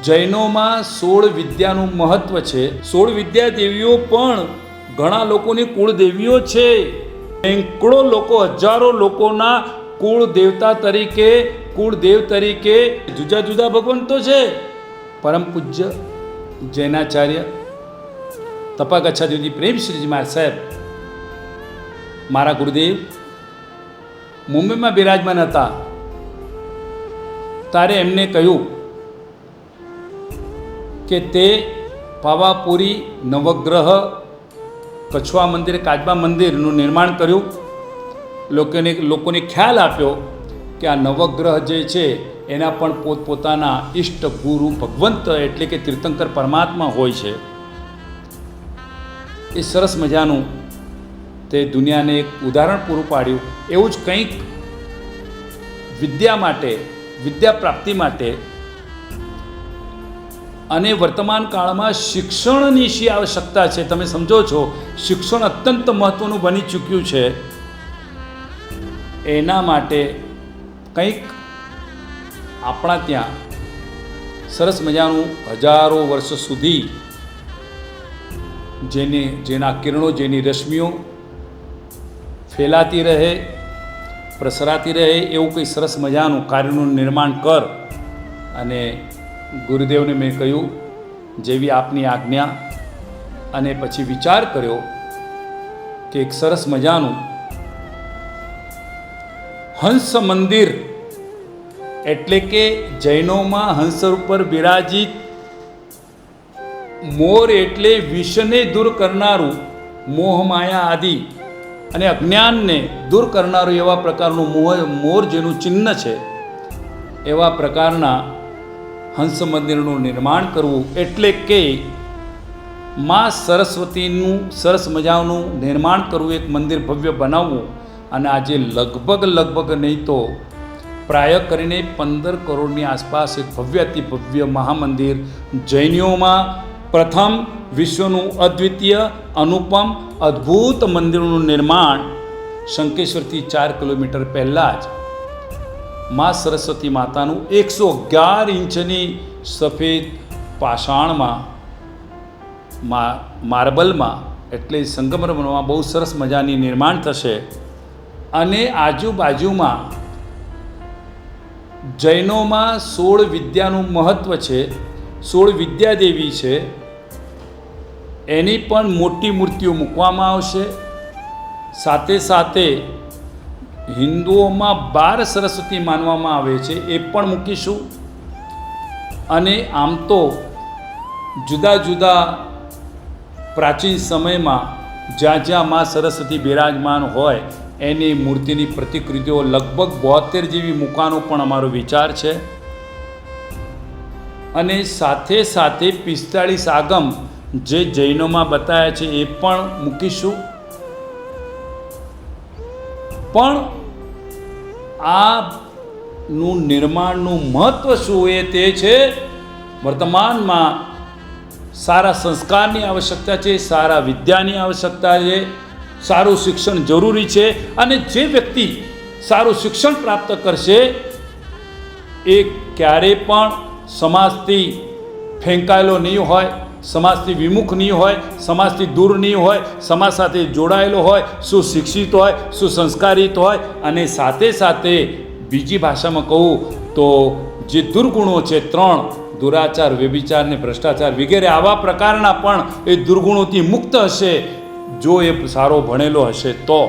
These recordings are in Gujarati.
જૈનોમાં 16 વિદ્યાનું મહત્વ છે. 16 વિદ્યા દેવીઓ પણ ઘણા લોકોની કુળદેવીઓ છે. સેંકડો લોકો, હજારો લોકોના કુળદેવતા તરીકે, કુળદેવ તરીકે જુદા જુદા ભગવંતો છે. પરમ પૂજ્ય જૈનાચાર્ય તપાગચ્છાદેવજી પ્રેમશ્રીજી મહારાજ સાહેબ, મારા ગુરુદેવ મુંબઈમાં બિરાજમાન હતા ત્યારે એમને કહ્યું કે તે પાવાપુરી નવગ્રહ કછવા મંદિર, કાચબા મંદિરનું નિર્માણ કર્યું. લોકોને ખ્યાલ આપ્યો કે આ નવગ્રહ જે છે એના પણ પોતપોતાના ઈષ્ટ ગુરુ ભગવંત એટલે કે તીર્થંકર પરમાત્મા હોય છે. એ સરસ મજાનું તે દુનિયાને એક ઉદાહરણ પૂરું પાડ્યું. એવું જ કંઈક વિદ્યા માટે, વિદ્યા પ્રાપ્તિ માટે અને વર્તમાન કાળમાં શિક્ષણની શી આવશ્યકતા છે, તમે સમજો છો. શિક્ષણ અત્યંત મહત્ત્વનું બની ચૂક્યું છે. એના માટે કંઈક આપણા ત્યાં સરસ મજાનું હજારો વર્ષ સુધી જેના કિરણો, જેની રશ્મિઓ ફેલાતી રહે, પ્રસરાતી રહે એવું કંઈ સરસ મજાનું કાર્યનું નિર્માણ કર. અને ગુરુદેવને મેં કહ્યું જેવી આપની આજ્ઞા, અને પછી વિચાર કર્યો કે એક સરસ મજાનું હંસ મંદિર, એટલે કે જૈનોમાં હંસ ઉપર બિરાજિત મોર એટલે વિષને દૂર કરનારું, મોહ માયા આદિ અને અજ્ઞાનને દૂર કરનારું એવા પ્રકારનું મોર જેનું ચિહ્ન છે, એવા પ્રકારના હંસ મંદિરનું નિર્માણ કરવું. એટલે કે મા સરસ્વતીનું સરસ મજાનું નિર્માણ કરવું, એક મંદિર ભવ્ય બનાવવું. અને આજે લગભગ નહીં તો પ્રાય કરીને 15 કરોડની આસપાસ એક ભવ્ય અતિ ભવ્ય મહામંદિર, જૈનીઓમાં પ્રથમ, વિશ્વનું અદ્વિતીય, અનુપમ, અદ્ભુત મંદિરનું નિર્માણ શંકેશ્વરથી 4 કિલોમીટર પહેલાં જ મા સરસ્વતી માતાનું 111 ઇંચની સફેદ પાષાણમાં, માર્બલમાં એટલે સંગમરમરમાં બહુ સરસ મજાની નિર્માણ થશે. અને આજુબાજુમાં જૈનોમાં 16 વિદ્યાનું મહત્ત્વ છે. 16 વિદ્યાદેવી છે. એની પણ મોટી મૂર્તિઓ મૂકવામાં આવશે. સાથે સાથે હિન્દુઓમાં 12 સરસ્વતી માનવામાં આવે છે, એ પણ મૂકીશું. અને આમ તો જુદા જુદા પ્રાચીન સમયમાં જ્યાં જ્યાં મા સરસ્વતી બિરાજમાન હોય એની મૂર્તિની પ્રતિકૃતિઓ લગભગ 72 જેવી મૂકવાનો પણ અમારો વિચાર છે. અને સાથે સાથે 45 આગમ જે જૈનોમાં બતાવ્યા છે એ પણ મૂકીશું. પણ આનું નિર્માણનું મહત્ત્વ શું એ તે છે, વર્તમાનમાં સારા સંસ્કારની આવશ્યકતા છે, સારા વિદ્યાની આવશ્યકતા છે, સારું શિક્ષણ જરૂરી છે. અને જે વ્યક્તિ સારું શિક્ષણ પ્રાપ્ત કરશે એ ક્યારેય પણ સમાજથી ફેંકાયેલો નહીં હોય, સમાજથી વિમુખ નહીં હોય, સમાજથી દૂર નહીં હોય, સમાજ સાથે જોડાયેલો હોય, સુશિક્ષિત હોય, સુસંસ્કારિત હોય. અને સાથે સાથે બીજી ભાષામાં કહું તો જે દુર્ગુણો છે 3, દુરાચાર, વ્યભિચાર ને ભ્રષ્ટાચાર વગેરે, આવા પ્રકારના પણ એ દુર્ગુણોથી મુક્ત હશે જો એ સારો ભણેલો હશે તો.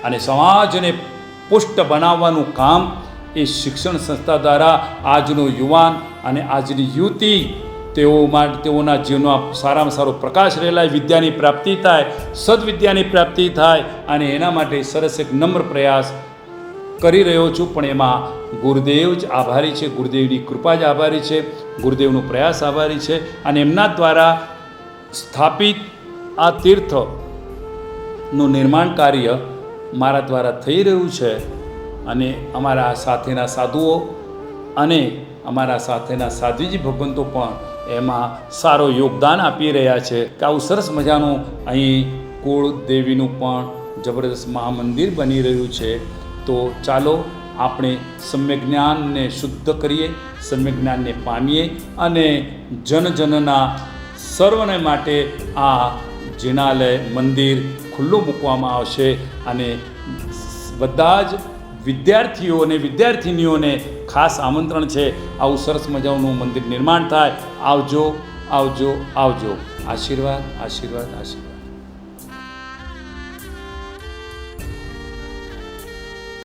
અને સમાજને પુષ્ટ બનાવવાનું કામ એ શિક્ષણ સંસ્થા દ્વારા આજનો યુવાન અને આજની યુવતી તેઓના જીવનમાં સારામાં સારો પ્રકાશ રહેલાય, વિદ્યાની પ્રાપ્તિ થાય, સદવિદ્યાની પ્રાપ્તિ થાય. અને એના માટે સરસ એક નમ્ર પ્રયાસ કરી રહ્યો છું. પણ એમાં ગુરુદેવ જ આભારી છે, ગુરુદેવની કૃપા જ આભારી છે, ગુરુદેવનો પ્રયાસ આભારી છે. અને એમના દ્વારા સ્થાપિત આ તીર્થનું નિર્માણ કાર્ય મારા દ્વારા થઈ રહ્યું છે. અને અમારા સાથેના સાધુઓ અને અમારા સાથેના સાધ્વીજી ભગવંતો પણ એમાં સારો યોગદાન આપી રહ્યા છે કે આવું સરસ મજાનું અહીં કુળદેવીનું પણ જબરદસ્ત મહામંદિર બની રહ્યું છે. તો ચાલો આપણે સમ્યક જ્ઞાનને શુદ્ધ કરીએ, સમ્યક જ્ઞાનને પામીએ અને જનજનના સર્વને માટે આ જિનાલય મંદિર ખુલ્લું મૂકવામાં આવશે અને બધા જ વિદ્યાર્થીઓ અને વિદ્યાર્થિનીઓને ખાસ આમંત્રણ છે, આવું સરસ મજાનું મંદિર નિર્માણ થાય. આવજો આવજો આવજો. આશીર્વાદ આશીર્વાદ આશીર્વાદ.